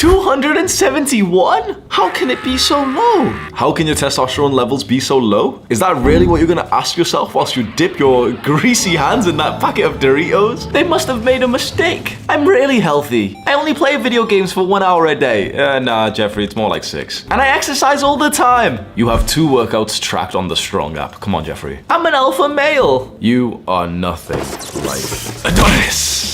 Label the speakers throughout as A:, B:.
A: 271? How can it be so low? How can your testosterone levels be so low? Is that really what you're gonna ask yourself whilst you dip your greasy hands in that packet of Doritos? They must have made a mistake. I'm really healthy. I only play video games for 1 hour a day. Nah, Jeffrey, it's more like 6. And I exercise all the time. You have 2 workouts tracked on the Strong app. Come on, Jeffrey. I'm an alpha male. You are nothing like Adonis.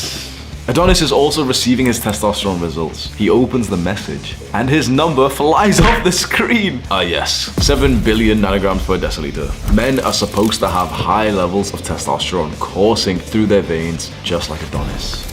A: Adonis is also receiving his testosterone results. He opens the message, and his number flies off the screen. Ah yes, 7 billion nanograms per deciliter. Men are supposed to have high levels of testosterone coursing through their veins, just like Adonis.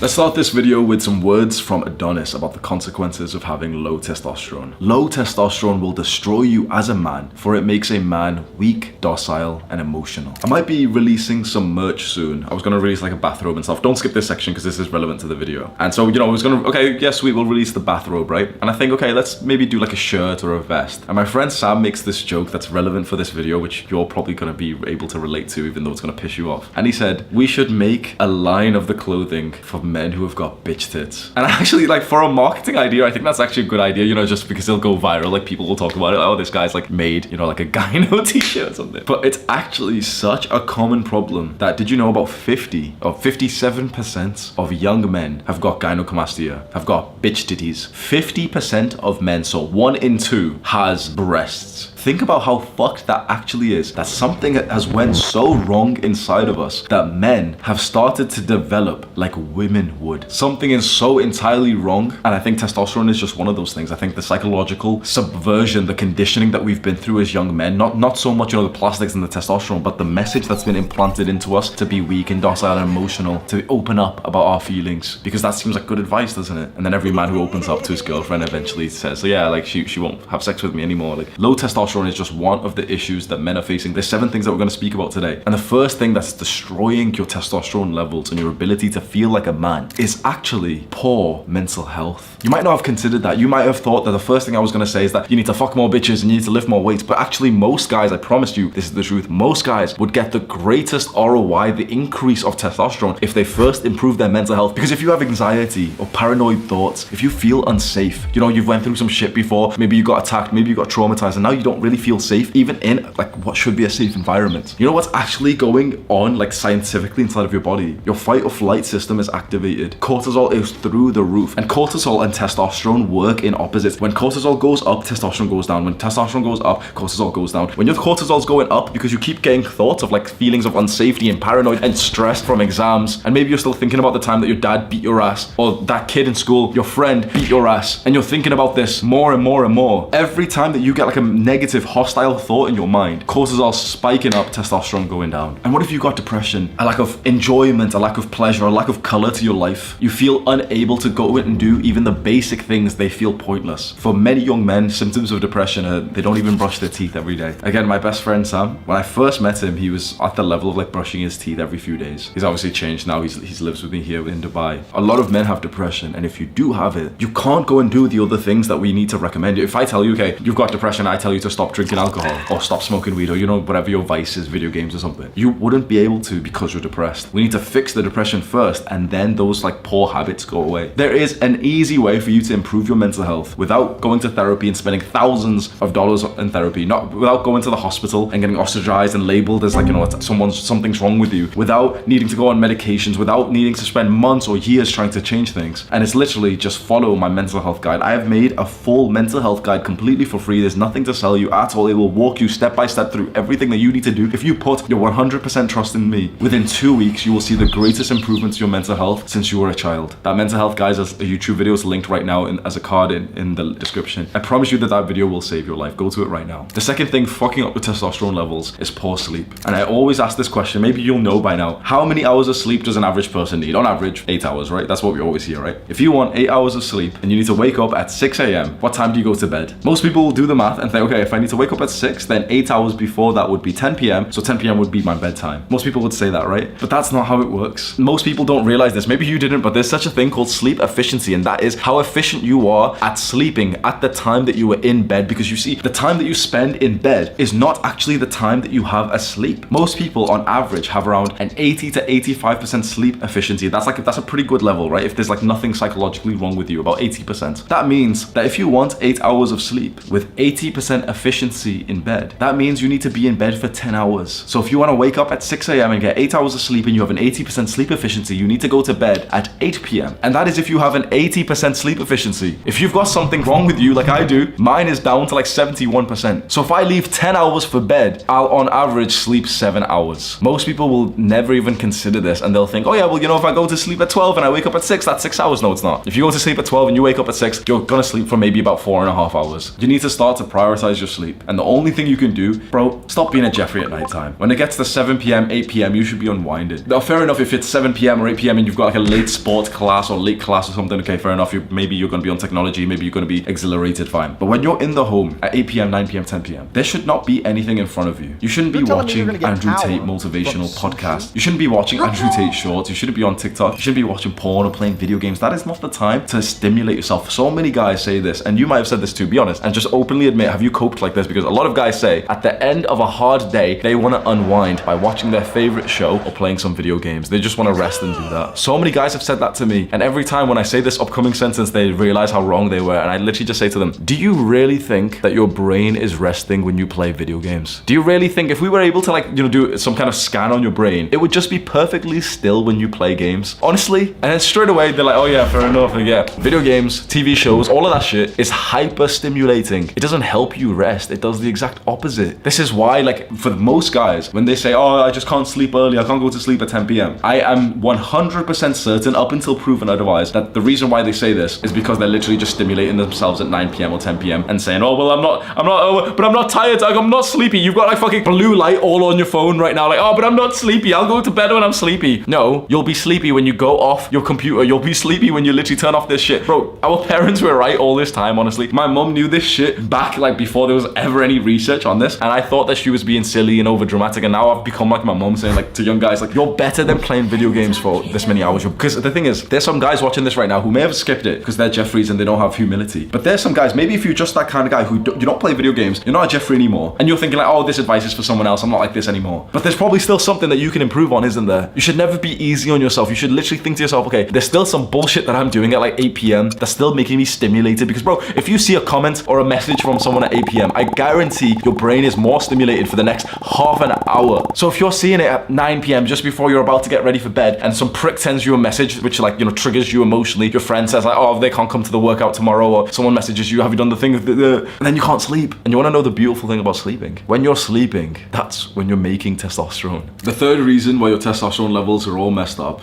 A: Let's start this video with some words from Adonis about the consequences of having low testosterone. Low testosterone will destroy you as a man, for it makes a man weak, docile, and emotional. I might be releasing some merch soon. I was gonna release like a bathrobe and stuff. Don't skip this section because this is relevant to the video. And so, I was gonna, okay, yeah, sweet, we'll release the bathrobe, right? And I think, okay, let's maybe do like a shirt or a vest. And my friend Sam makes this joke that's relevant for this video, which you're probably gonna be able to relate to, even though it's gonna piss you off. And he said, we should make a line of the clothing for men who have got bitch tits. And actually, like, for a marketing idea, I think that's actually a good idea, just because it'll go viral. Like, people will talk about it. Oh, this guy's like made, like a gyno t-shirt or something. But it's actually such a common problem that, did you know about 57% of young men have got gynecomastia, have got bitch titties. 50% of men, so 1 in 2, has breasts. Think about how fucked that actually is. That something has went so wrong inside of us that men have started to develop like women would. Something is so entirely wrong. And I think testosterone is just one of those things. I think the psychological subversion, the conditioning that we've been through as young men, not so much, the plastics and the testosterone, but the message that's been implanted into us to be weak and docile and emotional, to open up about our feelings. Because that seems like good advice, doesn't it? And then every man who opens up to his girlfriend eventually says, so yeah, like she won't have sex with me anymore. Like, low testosterone is just one of the issues that men are facing. There's 7 things that we're going to speak about today. And the first thing that's destroying your testosterone levels and your ability to feel like a man is actually poor mental health. You might not have considered that. You might have thought that the first thing I was going to say is that you need to fuck more bitches and you need to lift more weights. But actually, most guys, I promise you, this is the truth, most guys would get the greatest ROI, the increase of testosterone, if they first improve their mental health. Because if you have anxiety or paranoid thoughts, if you feel unsafe, you've went through some shit before, maybe you got attacked, maybe you got traumatized, and now you don't really feel safe, even in like what should be a safe environment. You know what's actually going on, like, scientifically inside of your body? Your fight or flight system is activated. Cortisol is through the roof, and cortisol and testosterone work in opposites. When cortisol goes up, testosterone goes down. When testosterone goes up, cortisol goes down. When your cortisol's going up because you keep getting thoughts of like feelings of unsafety and paranoid and stress from exams, and maybe you're still thinking about the time that your dad beat your ass, or that kid in school, your friend beat your ass, and you're thinking about this more and more and more. Every time that you get like a negative, hostile thought in your mind, cortisol spiking up, testosterone going down. And what if you got depression, a lack of enjoyment, a lack of pleasure, a lack of color to your life? You feel unable to go and do even the basic things. They feel pointless. For many young men, symptoms of depression are they don't even brush their teeth every day. Again, my best friend Sam, when I first met him, he was at the level of like brushing his teeth every few days. He's obviously changed now. He lives with me here in Dubai. A lot of men have depression, and if you do have it, you can't go and do the other things that we need to recommend. If I tell you, okay, you've got depression, I tell you to stop drinking alcohol or stop smoking weed, or whatever your vice is, video games or something, you wouldn't be able to because you're depressed. We need to fix the depression first, and then those like poor habits go away. There is an easy way for you to improve your mental health without going to therapy and spending thousands of dollars in therapy, without going to the hospital and getting ostracized and labeled as like, something's wrong with you, without needing to go on medications, without needing to spend months or years trying to change things. And it's literally just follow my mental health guide. I have made a full mental health guide completely for free. There's nothing to sell you at all. It will walk you step by step through everything that you need to do. If you put your 100% trust in me, within 2 weeks, you will see the greatest improvements to your mental health since you were a child. That mental health guide is a YouTube video. It's linked right now as a card in the description. I promise you that video will save your life. Go to it right now. The second thing fucking up with testosterone levels is poor sleep. And I always ask this question, maybe you'll know by now. How many hours of sleep does an average person need? On average, 8 hours, right? That's what we always hear, right? If you want 8 hours of sleep and you need to wake up at 6 a.m., what time do you go to bed? Most people will do the math and think, okay, if I need to wake up at 6, then 8 hours before that would be 10 p.m. So 10 p.m. would be my bedtime. Most people would say that, right? But that's not how it works. Most people don't realize this. Maybe you didn't, but there's such a thing called sleep efficiency, and that is how efficient you are at sleeping at the time that you were in bed. Because you see, the time that you spend in bed is not actually the time that you have asleep. Most people on average have around an 80 to 85% sleep efficiency. That's a pretty good level, right? If there's like nothing psychologically wrong with you, about 80%. That means that if you want 8 hours of sleep with 80% efficiency in bed, that means you need to be in bed for 10 hours. So if you want to wake up at 6 a.m. and get 8 hours of sleep and you have an 80% sleep efficiency, you need to go to bed at 8 p.m. And that is if you have an 80% sleep efficiency. If you've got something wrong with you like I do, mine is down to like 71%. So if I leave 10 hours for bed, I'll on average sleep 7 hours. Most people will never even consider this, and they'll think, oh yeah, well, you know, if I go to sleep at 12 and I wake up at 6, that's 6 hours. No, it's not. If you go to sleep at 12 and you wake up at 6, you're gonna sleep for maybe about 4.5 hours. You need to start to prioritize your sleep. And the only thing you can do, bro, stop being a Jeffrey at nighttime. When it gets to 7 p.m., 8 p.m., you should be unwinded. Now, fair enough, if it's 7 p.m. or 8 p.m. and you've got like a late sport class or late class or something, okay, fair enough. Maybe you're gonna be on technology, maybe you're gonna be exhilarated, fine. But when you're in the home at 8 p.m., 9 p.m., 10 p.m., there should not be anything in front of you. You shouldn't be watching Andrew Tate motivational podcasts. You shouldn't be watching Andrew Tate shorts. You shouldn't be on TikTok. You shouldn't be watching porn or playing video games. That is not the time to stimulate yourself. So many guys say this, and you might have said this too, be honest, and just openly admit, have you coped like this? Because a lot of guys say at the end of a hard day, they want to unwind by watching their favorite show or playing some video games. They just want to rest and do that. So many guys have said that to me, and every time when I say this upcoming sentence, they realize how wrong they were, and I literally just say to them, do you really think that your brain is resting when you play video games? Do you really think if we were able to like, you know, do some kind of scan on your brain, it would just be perfectly still when you play games? Honestly. And then straight away, they're like, oh yeah, fair enough. Like, yeah, video games, TV shows, all of that shit is hyper stimulating. It doesn't help you rest. It does the exact opposite. This is why, like, for most guys, when they say, oh, I just can't sleep early, I can't go to sleep at 10 p.m. I am 100% certain, up until proven otherwise, that the reason why they say this is because they're literally just stimulating themselves at 9 p.m. or 10 p.m. and saying, oh, well, but I'm not tired, I'm not sleepy. You've got like fucking blue light all on your phone right now. Like, oh, but I'm not sleepy. I'll go to bed when I'm sleepy. No, you'll be sleepy when you go off your computer. You'll be sleepy when you literally turn off this shit. Bro, our parents were right all this time, honestly. My mom knew this shit back like before there was ever any research on this. And I thought that she was being silly and over dramatic. And now I've become like my mom saying like to young guys, like, you're better than playing video games for this many hours. Because the thing is, there's some guys watching this right now who may have skipped it because they're Jeffreys and they don't have humility. But there's some guys, maybe if you're just that kind of guy who you don't play video games, you're not a Jeffrey anymore. And you're thinking like, oh, this advice is for someone else. I'm not like this anymore. But there's probably still something that you can improve on, isn't there? You should never be easy on yourself. You should literally think to yourself, okay, there's still some bullshit that I'm doing at like 8 p.m. that's still making me stimulated. Because bro, if you see a comment or a message from someone at 8 p.m., I guarantee your brain is more stimulated for the next half an hour. So if you're seeing it at 9 p.m. just before you're about to get ready for bed, and some prick sends you a message which like, you know, triggers you emotionally, your friend says like, oh, they can't come to the workout tomorrow, or someone messages you, have you done the thing, and then you can't sleep. And you want to know the beautiful thing about sleeping? When you're sleeping, that's when you're making testosterone. The third reason why your testosterone levels are all messed up,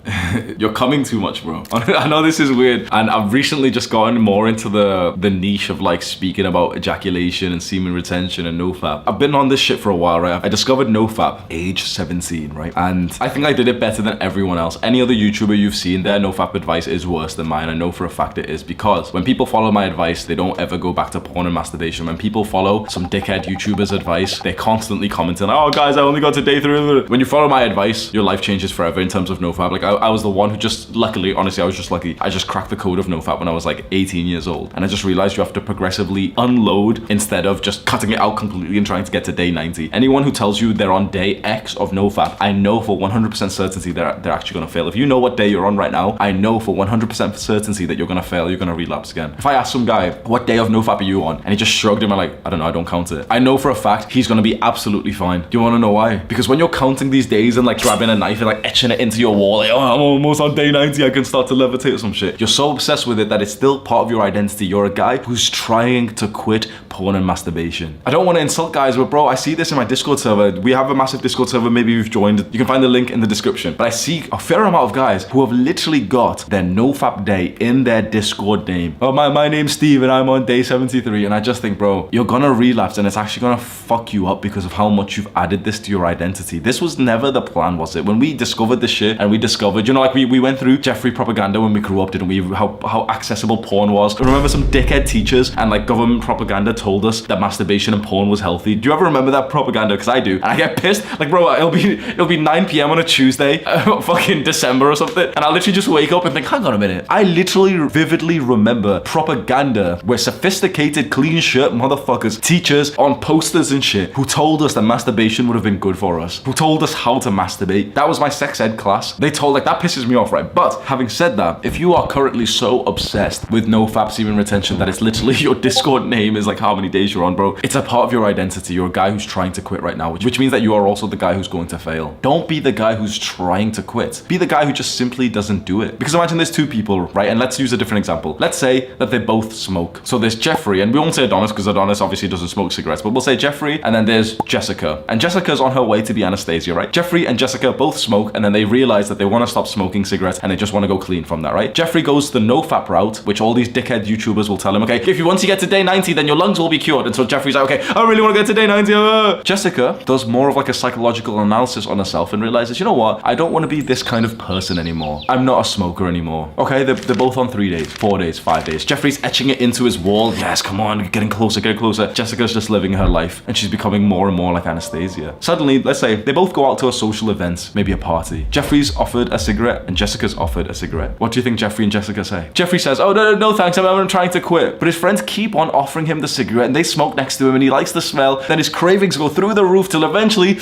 A: you're coming too much, bro. I know this is weird, and I've recently just gotten more into the niche of like speaking about ejaculation and semen retention and nofap. I've been on this shit for a while, right? I discovered nofap age 17, right? And I think I did it better than everyone else. Any other YouTuber you've seen, their nofap advice is worse than mine. I know for a fact it is, because when people follow my advice, they don't ever go back to porn and masturbation. When people follow some dickhead YouTuber's advice, they're constantly commenting, oh guys, I only got to day 3. When you follow my advice, your life changes forever in terms of nofap. Like I was the one who just, luckily, honestly, I was just lucky. I just cracked the code of nofap when I was like 18 years old. And I just realized you have to progressively unload instead of just cutting it out completely and trying to get to day 90. Anyone who tells you they're on day X of nofap, I know for 100% certainty they're actually gonna fail. If you know what day you're on right now, I know for 100% certainty that you're gonna fail, you're gonna relapse again. If I ask some guy, what day of nofap are you on? And he just shrugged him, I'm like, I don't know, I don't count it. I know for a fact he's gonna be absolutely fine. Do you wanna know why? Because when you're counting these days and like grabbing a knife and like etching it into your wall, like, oh, I'm almost on day 90, I can start to levitate or some shit. You're so obsessed with it that it's still part of your identity. You're a guy who's trying to quit porn and masturbation. I don't want to insult guys, but bro, I see this in my Discord server. We have a massive Discord server, maybe you've joined. You can find the link in the description. But I see a fair amount of guys who have literally got their nofap day in their Discord name. Oh, my name's Steve and I'm on day 73. And I just think, bro, you're gonna relapse and it's actually gonna fuck you up because of how much you've added this to your identity. This was never the plan, was it? When we discovered this shit and we discovered, you know, like we went through Jeffrey propaganda when we grew up, didn't we? How accessible porn was. I remember some dickhead teachers and like government propaganda told us that masturbation and porn was healthy. Do you ever remember that propaganda? Because I do. And I get pissed. Like, bro, it'll be 9 p.m. on a Tuesday, fucking December or something. And I'll literally just wake up and think, hang on a minute. I literally vividly remember propaganda where sophisticated, clean shirt motherfuckers, teachers on posters and shit, who told us that masturbation would have been good for us, who told us how to masturbate. That was my sex ed class. They told, like, that pisses me off, right? But having said that, if you are currently so obsessed with NoFap semen retention that it's literally your Discord name is like how many days you're on, bro, it's a part of your identity. You're a guy who's trying to quit right now, which means that you are also the guy who's going to fail. Don't be the guy who's trying to quit. Be the guy who just simply doesn't do it. Because imagine there's two people, right? And let's use a different example. Let's say that they both smoke. So there's Jeffrey, and we won't say Adonis because Adonis obviously doesn't smoke cigarettes, but we'll say Jeffrey, and then there's Jessica. And Jessica's on her way to be Anastasia, right? Jeffrey and Jessica both smoke, and then they realize that they want to stop smoking cigarettes and they just want to go clean from that, right? Jeffrey goes the NoFap route, which all these dickhead YouTubers will tell him, okay, if you once you get to day 90, then your lungs will be cured. And so Jeffrey's like, okay, I really want to get to day 90. Jessica does more of like a psychological analysis on herself and realizes, you know what? I don't want to be this kind of person anymore. I'm not a smoker anymore. Okay, they're both on 3 days, 4 days, 5 days. Jeffrey's etching it into his wall. Yes, come on, getting closer, getting closer. Jessica's just living her life and she's becoming more and more like Anastasia. Suddenly, let's say they both go out to a social event, maybe a party. Jeffrey's offered a cigarette and Jessica's offered a cigarette. What do you think Jeffrey and Jessica say? Jeffrey says, oh, no, thanks, I'm trying to quit. But his friends keep on offering him the cigarette and they smoke next to him and he likes the smell. Then his cravings go through the roof till eventually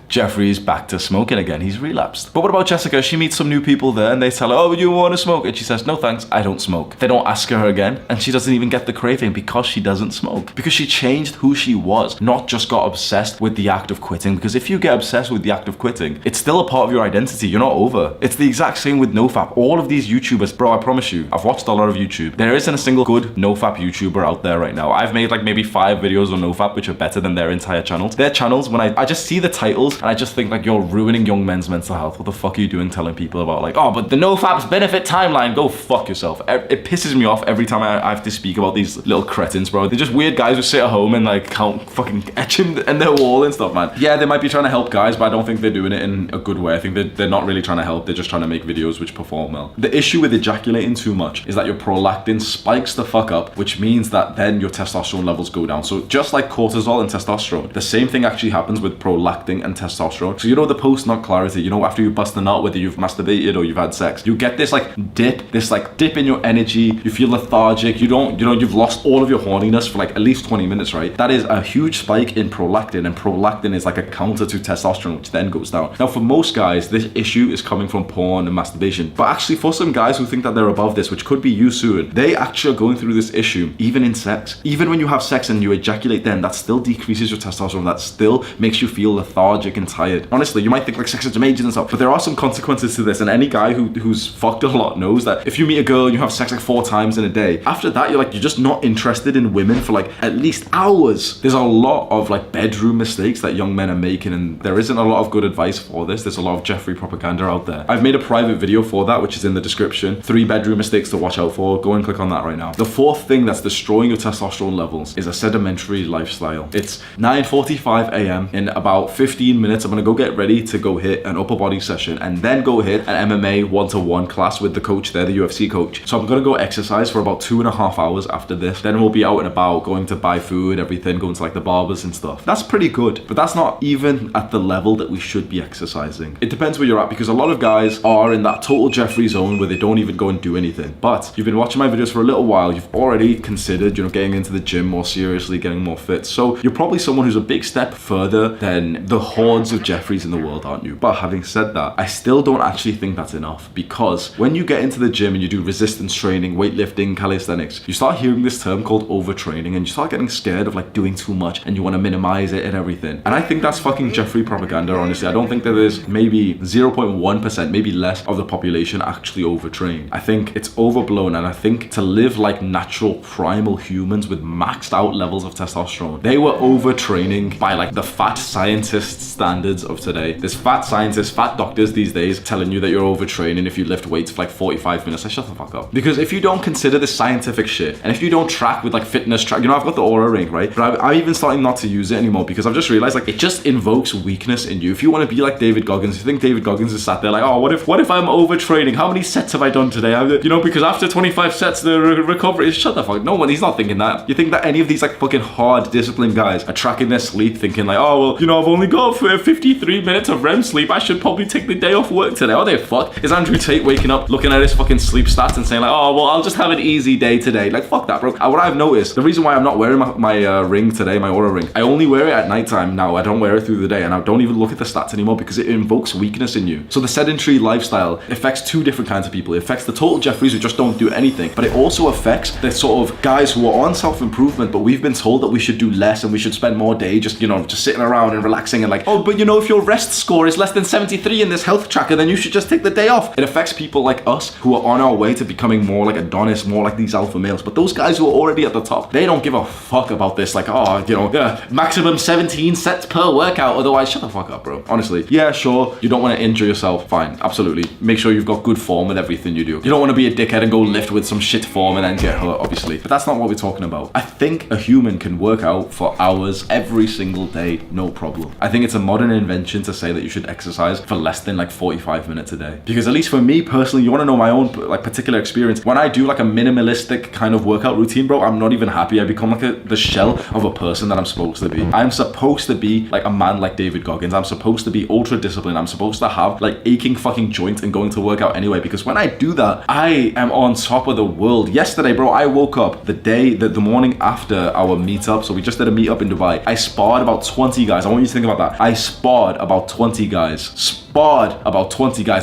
A: Jeffrey's back to smoking again. He's relapsed. But what about Jessica? She meets some new people there and they tell her, oh, you want to smoke? And she says, no thanks, I don't smoke. They don't ask her again and she doesn't even get the craving because she doesn't smoke. Because she changed who she was, not just got obsessed with the act of quitting. Because if you get obsessed with the act of quitting, it's still a part of your identity. You're not over. It's the exact same with NoFap. All of these YouTubers, bro, I promise you, I've watched a lot of YouTube. There isn't a single good NoFap YouTuber out there right now. I've made like maybe 5 videos on NoFap, which are better than their entire channels. Their channels, when I just see the titles and I just think like, you're ruining young men's mental health. What the fuck are you doing telling people about like, oh, but the NoFap's benefit timeline? Go fuck yourself. It pisses me off every time I have to speak about these little cretins, bro. They're just weird guys who sit at home and like count fucking etching in their wall and stuff, man. Yeah, they might be trying to help guys, but I don't think they're doing it in a good way. I think they're not really trying to help. They're just trying to make videos which perform well. The issue with ejaculating too much is that your prolactin spikes the fuck up, which means that then your testosterone levels go down. So just like cortisol and testosterone, the same thing actually happens with prolactin and testosterone. So you know the post-nut clarity, you know, after you bust a nut, whether you've masturbated or you've had sex, you get this dip in your energy. You feel lethargic. You've lost all of your horniness for like at least 20 minutes, right? That is a huge spike in prolactin, and prolactin is like a counter to testosterone, which then goes down. Now, for most guys, this issue is coming from porn and masturbation. But actually, for some guys who think that they're above this, which could be you soon, they actually are going through this issue even in sex. Even when you have sex and you ejaculate then, that still decreases your testosterone. That still makes you feel lethargic and tired. Honestly, you might think like sex is amazing and stuff, but there are some consequences to this, and any guy who's fucked a lot knows that if you meet a girl and you have sex like 4 times in a day, after that you're just not interested in women for like at least hours. There's a lot of like bedroom mistakes that young men are making, and there isn't a lot of good advice for this. There's a lot of Jeffrey propaganda out there. I've made a private video for that, which is in the description. 3 bedroom mistakes to watch out for. Go and click on that right now. The 4th thing that's destroying your testosterone levels is a sedentary lifestyle. It's 9:45 a.m. In about 15 minutes, I'm gonna go get ready to go hit an upper body session and then go hit an MMA 1-to-1 class with the coach there, the UFC coach. So I'm gonna go exercise for about 2.5 hours after this. Then we'll be out and about, going to buy food, everything, going to like the barbers and stuff. That's pretty good, but that's not even at the level that we should be exercising. It depends where you're at, because a lot of guys are in that total Jeffrey zone where they don't even go and do anything. But you've been watching my videos for a little while, you've already considered, getting into the gym more seriously, getting more fit. So you're probably someone who's a big step further than the hordes of Jeffreys in the world, aren't you? But having said that, I still don't actually think that's enough, because when you get into the gym and you do resistance training, weightlifting, calisthenics, you start hearing this term called overtraining, and you start getting scared of like doing too much and you want to minimize it and everything. And I think that's fucking Jeffrey propaganda, honestly. I don't think there is maybe 0.1%, maybe less of the population actually overtrained. I think it's overblown, and I think to live like natural primal humans with maxed out levels of testosterone, they were overtraining by like the fat scientists standards of today. There's fat scientists, fat doctors these days telling you that you're overtraining if you lift weights for like 45 minutes. Like, shut the fuck up. Because if you don't consider this scientific shit, and if you don't track with like fitness track, you know, I've got the Aura Ring, right? But I'm even starting not to use it anymore because I've just realized like it just invokes weakness in you. If you want to be like David Goggins, you think David Goggins is sat there like, oh, what if I'm overtraining? How many sets have I done today? You know, because after 25 sets, the recovery is shut the fuck. No one, he's not thinking that. You think that any of these like fucking hard disciplined guys are tracking their sleep thinking like, oh, well, you know, I've only got 53 minutes of REM sleep. I should probably take the day off work today. Oh, they fuck. Is Andrew Tate waking up, looking at his fucking sleep stats and saying like, oh, well, I'll just have an easy day today. Like, fuck that, bro. What I've noticed, the reason why I'm not wearing my ring today, my Aura Ring, I only wear it at nighttime now. I don't wear it through the day, and I don't even look at the stats anymore because it invokes weakness in you. So the sedentary lifestyle affects two different kinds of people. It affects the total Jeffreys who just don't do anything, but it also affects the sort of guys who are on self-improvement, but we've been told that we should do less and we should spend more day just, you know, just sitting around and relaxing and like, oh, but you know, if your rest score is less than 73 in this health tracker, then you should just take the day off. It affects people like us who are on our way to becoming more like Adonis, more like these alpha males. But those guys who are already at the top, they don't give a fuck about this. Like, oh, you know, maximum 17 sets per workout. Otherwise, shut the fuck up, bro. Honestly, yeah, sure, you don't want to injure yourself. Fine, absolutely. Make sure you've got good form with everything you do. You don't want to be a dickhead and go lift with some shit form and then get hurt, obviously. But that's not what we're talking about. I think a human can work out for hours every single day, no problem. I think it's a modern invention to say that you should exercise for less than like 45 minutes a day. Because at least for me personally, you want to know my own like particular experience. When I do like a minimalistic kind of workout routine, bro, I'm not even happy. I become like the shell of a person that I'm supposed to be. I'm supposed to be like a man like David Goggins. I'm supposed to be ultra disciplined. I'm supposed to have like aching fucking joints and going to work out anyway. Because when I do that, I am on top of the world. Yesterday, bro, I woke up the morning after our meetup. So we just did a meetup in Dubai. I sparred about 20 guys. I want you to think about that. I sparred about 20 guys.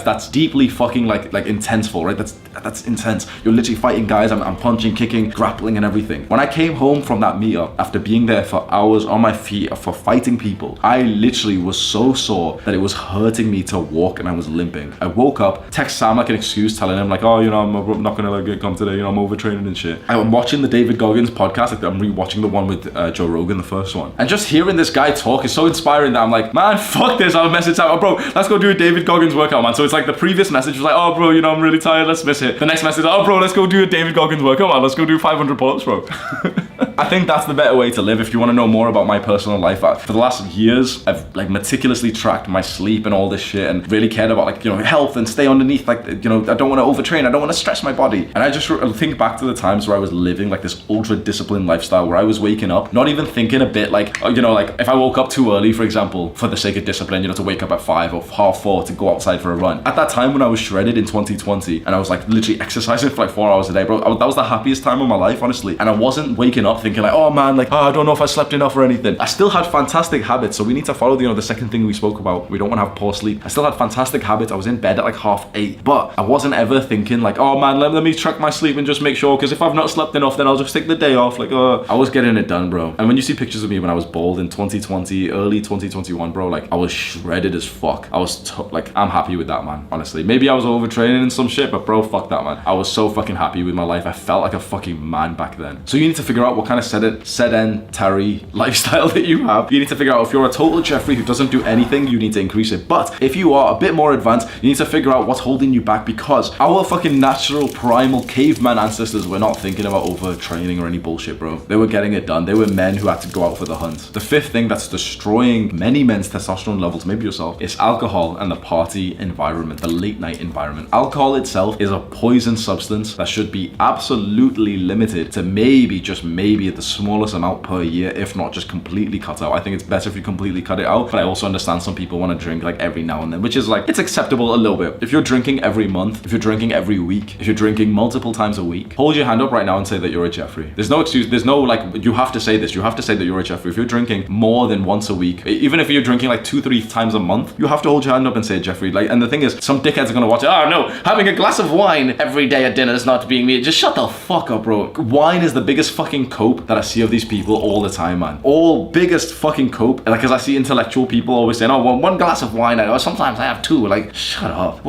A: That's deeply fucking like intenseful, right? That's intense. You're literally fighting guys. I'm punching, kicking, grappling and everything. When I came home from that meetup, after being there for hours on my feet for fighting people, I literally was so sore that it was hurting me to walk and I was limping. I woke up, text Sam like an excuse, telling him like, oh, you know, I'm not gonna like come today, you know, I'm overtraining and shit. I'm watching the David Goggins podcast, like I'm rewatching the one with Joe Rogan, the first one. And just hearing this guy talk is so inspiring that I'm like, man, fuck this. I'll message Sam, oh, bro, let's go do a David Goggins workout, man. So it's like the previous message was like, oh, bro, you know, I'm really tired, let's miss it. The next message, oh, bro, let's go do a David Goggins workout, man. Let's go do 500 pull-ups, bro. I think that's the better way to live. If you want to know more about my personal life, for the last years, I've like meticulously tracked my sleep and all this shit and really cared about like, you know, health and stay underneath, like, you know, I don't want to overtrain. I don't want to stress my body. And I just think back to the times where I was living like this ultra disciplined lifestyle where I was waking up, not even thinking a bit like, you know, like if I woke up too early, for example, for the sake of discipline, you know, to wake up at 5 or half 4 to go outside for a run. At that time when I was shredded in 2020 and I was like literally exercising for like 4 hours a day, bro, that was the happiest time of my life, honestly. And I wasn't waking up thinking like, oh man, like, oh, I don't know if I slept enough or anything. I still had fantastic habits. So we need to follow, you know, the second thing we spoke about. We don't want to have poor sleep. I still had fantastic habits. I was in bed at like 8:30, but I wasn't ever thinking like, oh man, let me track my sleep and just make sure, because if I've not slept enough, then I'll just take the day off. Like, I was getting it done, bro. And when you see pictures of me when I was bald in 2020, early 2021, bro, like I was shredded as fuck. I was like, I'm happy with that, man. Honestly, maybe I was overtraining and some shit, but bro, fuck that, man. I was so fucking happy with my life. I felt like a fucking man back then. So you need to figure out what kind of sedentary lifestyle that you have. You need to figure out if you're a total Jeffrey who doesn't do anything, you need to increase it. But if you are a bit more advanced, you need to figure out what's holding you back, because our fucking natural primal caveman ancestors were not thinking about overtraining or any bullshit, bro. They were getting it done. They were men who had to go out for the hunt. The fifth thing that's destroying many men's testosterone levels, maybe yourself, is alcohol and the party environment, the late night environment. Alcohol itself is a poison substance that should be absolutely limited to maybe, just maybe, at the smallest amount per year, if not just completely cut out. I think it's better if you completely cut it out, but I also understand some people want to drink like every now and then, which is like, it's acceptable a little bit. If you're drinking every month, if you're drinking every week, if you're drinking multiple times a week, hold your hand up right now and say that you're a Jeffrey. There's no excuse. There's no like, you have to say this. You have to say that you're a Jeffrey. If you're drinking more than once a week, even if you're drinking like 2-3 times a month, you have to hold your hand up and say Jeffrey. Like, and the thing is, some dickheads are gonna watch it. Oh no, having a glass of wine every day at dinner is not being me. Just shut the fuck up, bro. Wine is the biggest fucking coke cope that I see of these people all the time, man. All biggest fucking cope. Like, as I see intellectual people always saying, oh, one glass of wine, or sometimes I have two. Like, shut up.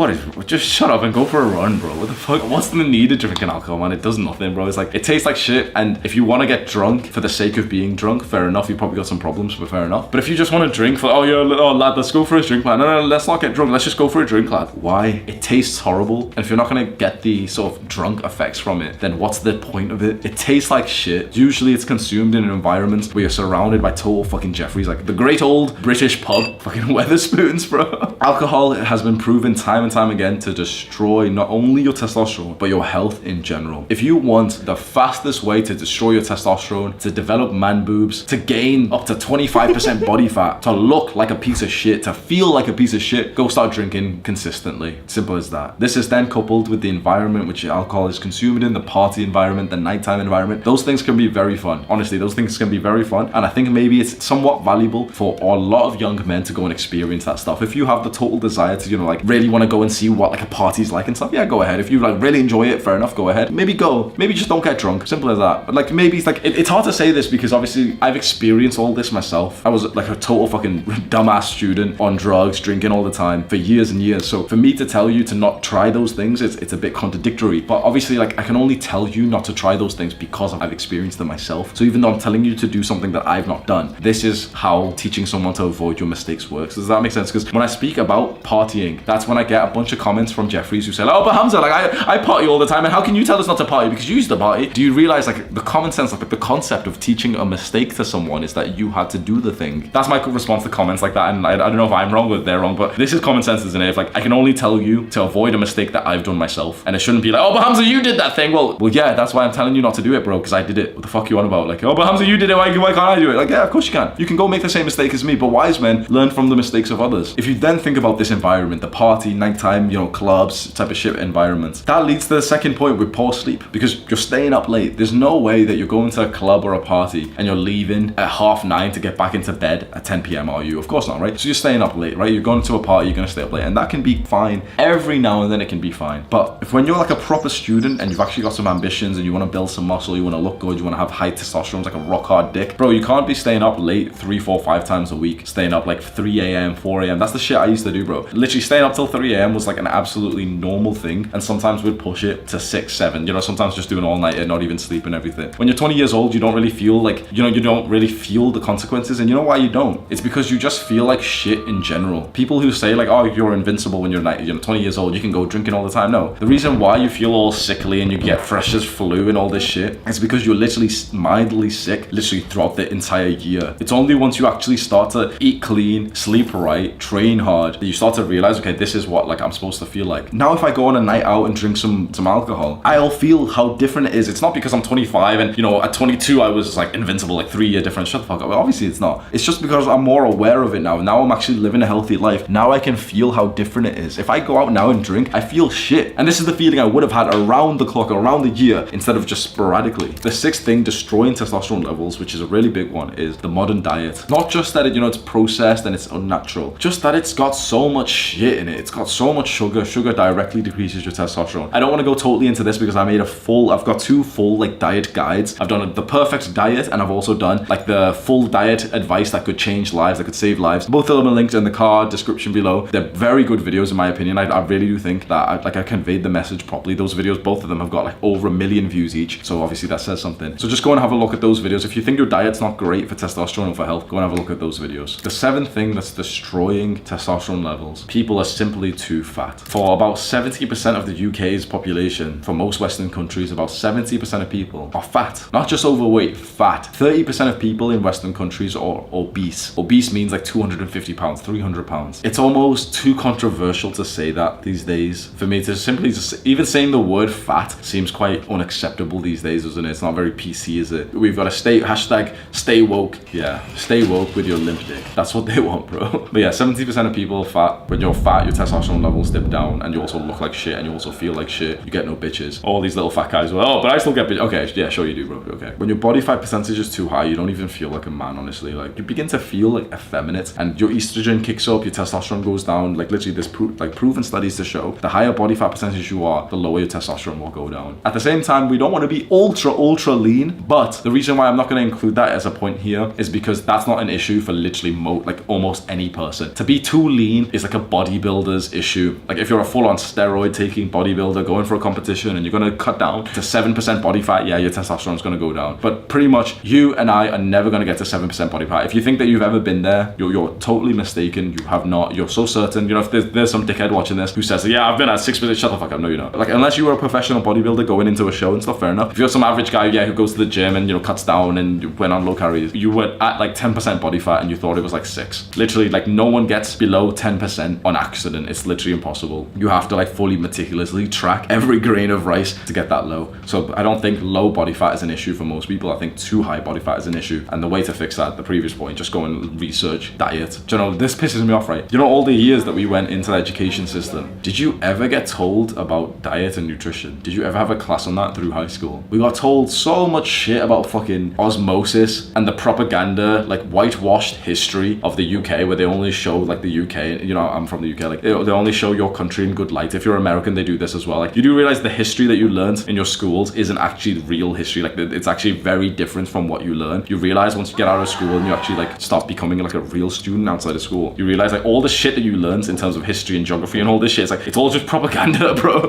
A: Just shut up and go for a run, bro. What the fuck? What's the need of drinking alcohol, man? It does nothing, bro. It's like, it tastes like shit. And if you want to get drunk for the sake of being drunk, fair enough. You probably got some problems, but fair enough. But if you just want to drink for, oh, yeah, oh, lad, let's go for a drink, lad. No, let's not get drunk. Let's just go for a drink, lad. Why? It tastes horrible. And if you're not going to get the sort of drunk effects from it, then what's the point of it? It tastes like shit. Usually it's consumed in an environment where you're surrounded by total fucking Jeffreys, like the great old British pub, fucking Weatherspoons, bro. Alcohol has been proven time and time again to destroy not only your testosterone, but your health in general. If you want the fastest way to destroy your testosterone, to develop man boobs, to gain up to 25% body fat, to look like a piece of shit, to feel like a piece of shit, go start drinking consistently. Simple as that. This is then coupled with the environment which alcohol is consumed in, the party environment, the nighttime environment. Those things can be very fun. Honestly, those things can be very fun. And I think maybe it's somewhat valuable for a lot of young men to go and experience that stuff. If you have the total desire to, you know, like really want to go and see what like a party's like and stuff, yeah, go ahead. If you like really enjoy it, fair enough, go ahead. Maybe go. Maybe just don't get drunk. Simple as that. But like maybe it's like, it's hard to say this because obviously I've experienced all this myself. I was like a total fucking dumbass student on drugs, drinking all the time for years and years. So for me to tell you to not try those things, it's a bit contradictory. But obviously, like, I can only tell you not to try those things because I've experienced them myself. So even though I'm telling you to do something that I've not done, this is how teaching someone to avoid your mistakes works. Does that make sense? Because when I speak about partying, that's when I get a bunch of comments from Jeffreys who say, oh, but Hamza, like, I party all the time, and how can you tell us not to party because you used to party? Do you realize, like, the common sense, like the concept of teaching a mistake to someone is that you had to do the thing? That's my response to comments like that, and I don't know if I'm wrong or they're wrong, but this is common sense, isn't it? If, like, I can only tell you to avoid a mistake that I've done myself, and it shouldn't be like, oh, but Hamza, you did that thing. Well, yeah, that's why I'm telling you not to do it, bro, because I did it. What the fuck you on about? Like, oh, but Hamza, you did it. Why can't I do it? Like, yeah, of course you can. You can go make the same mistake as me, but wise men learn from the mistakes of others. If you then think about this environment, the party, nighttime, you know, clubs, type of shit environment, that leads to the second point with poor sleep, because you're staying up late. There's no way that you're going to a club or a party and you're leaving at 9:30 to get back into bed at 10 p.m. are you? Of course not, right? So you're staying up late, right? You're going to a party, you're going to stay up late, and that can be fine. Every now and then it can be fine. But if when you're like a proper student and you've actually got some ambitions and you want to build some muscle, you want to look good, you want to have high testosterone, like a rock hard dick, bro, you can't be staying up late 3, 4, 5 times a week, staying up like 3 a.m., 4 a.m. That's the shit I used to do, bro. Literally staying up till 3 a.m. was like an absolutely normal thing, and sometimes we'd push it to 6, 7, you know, sometimes just doing all night and not even sleep and everything. When you're 20 years old, you don't really feel like, you know, you don't really feel the consequences, and you know why you don't? It's because you just feel like shit in general. People who say like, oh, you're invincible when you're 20 years old, you can go drinking all the time. No, the reason why you feel all sickly and you get fresh as flu and all this shit is because you're literally mildly sick literally throughout the entire year. It's only once you actually start to eat clean, sleep right, train hard, that you start to realize, okay, this is what like I'm supposed to feel like. Now if I go on a night out and drink some alcohol, I'll feel how different it is. It's not because I'm 25 and, you know, at 22 I was like invincible, like 3-year difference. Shut the fuck up. Well, obviously it's not. It's just because I'm more aware of it now. Now I'm actually living a healthy life. Now I can feel how different it is. If I go out now and drink, I feel shit. And this is the feeling I would have had around the clock, around the year, instead of just sporadically. The sixth thing destroying testosterone levels, which is a really big one, is the modern diet. Not just that it, you know, it's processed and it's unnatural, just that it's got so much shit in it. It's got so much sugar. Sugar directly decreases your testosterone. I don't want to go totally into this because I've got 2 full like diet guides. I've done the perfect diet, and I've also done like the full diet advice that could change lives, that could save lives. Both of them are linked in the card description below. They're very good videos in my opinion. I really do think that I conveyed the message properly. Those videos, both of them have got like over 1 million views each. So obviously that says something. So just go and have a look at those videos. If you think your diet's not great for testosterone or for health, go and have a look at those videos. The 7th thing that's destroying testosterone levels, people are simply too fat. For about 70% of the UK's population, for most Western countries, about 70% of people are fat. Not just overweight, fat. 30% of people in Western countries are obese. Obese means like 250 pounds, 300 pounds. It's almost too controversial to say that these days. For me to simply just, even saying the word fat seems quite unacceptable these days, isn't it? It's not very PC, is it? We've got to stay woke. Yeah, stay woke with your limp dick. That's what they want, bro. But yeah, 70% of people are fat. When you're fat, your testosterone levels dip down, and you also look like shit, and you also feel like shit. You get no bitches. All these little fat guys, well, oh, but I still get bitches. Okay, yeah, sure you do, bro. Okay. When your body fat percentage is too high, you don't even feel like a man, honestly. Like, you begin to feel like effeminate, and your estrogen kicks up, your testosterone goes down. Like, literally, there's proven studies to show the higher body fat percentage you are, the lower your testosterone will go down. At the same time, we don't want to be ultra lean, lean. But the reason why I'm not going to include that as a point here is because that's not an issue for literally like almost any person. To be too lean is like a bodybuilder's issue. Like if you're a full-on steroid taking bodybuilder going for a competition and you're going to cut down to 7% body fat, yeah, your testosterone is going to go down. But pretty much you and I are never going to get to 7% body fat. If you think that you've ever been there, you're totally mistaken. You have not. You're so certain. You know, if there's some dickhead watching this who says, yeah, I've been at 6%, shut the fuck up. No, you're not. Like, unless you were a professional bodybuilder going into a show and stuff, fair enough. If you're some average guy, yeah, who goes to the gym and, you know, cuts down and went on low calories, you were at like 10% body fat and you thought it was like 6. Literally, like, no one gets below 10% on accident. It's literally impossible. You have to like fully meticulously track every grain of rice to get that low. So I don't think low body fat is an issue for most people. I think too high body fat is an issue. And the way to fix that, the previous point, just go and research diet. Do you know, this pisses me off, right? You know, all the years that we went into the education system, did you ever get told about diet and nutrition? Did you ever have a class on that through high school? We got told so much shit about fucking osmosis and the propaganda, like whitewashed history of the UK, where they only show like the UK, you know, I'm from the UK, like they only show your country in good light. If you're American, they do this as well. Like, you do realize the history that you learned in your schools isn't actually real history. Like, it's actually very different from what you learn. You realize once you get out of school and you actually like start becoming like a real student outside of school, you realize like all the shit that you learned in terms of history and geography and all this shit, it's like, it's all just propaganda, bro.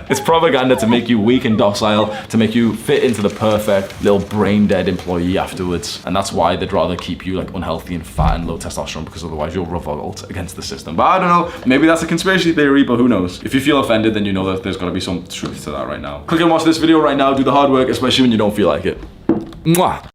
A: It's propaganda to make you weak and docile, to make you fit into the perfect little brain dead employee afterwards. And that's why they'd rather keep you like unhealthy and fat and low testosterone, because otherwise you'll revolt against the system. But I don't know, maybe that's a conspiracy theory, but who knows? If you feel offended, then you know that there's got to be some truth to that right now. Click and watch this video right now, do the hard work, especially when you don't feel like it. Mwah.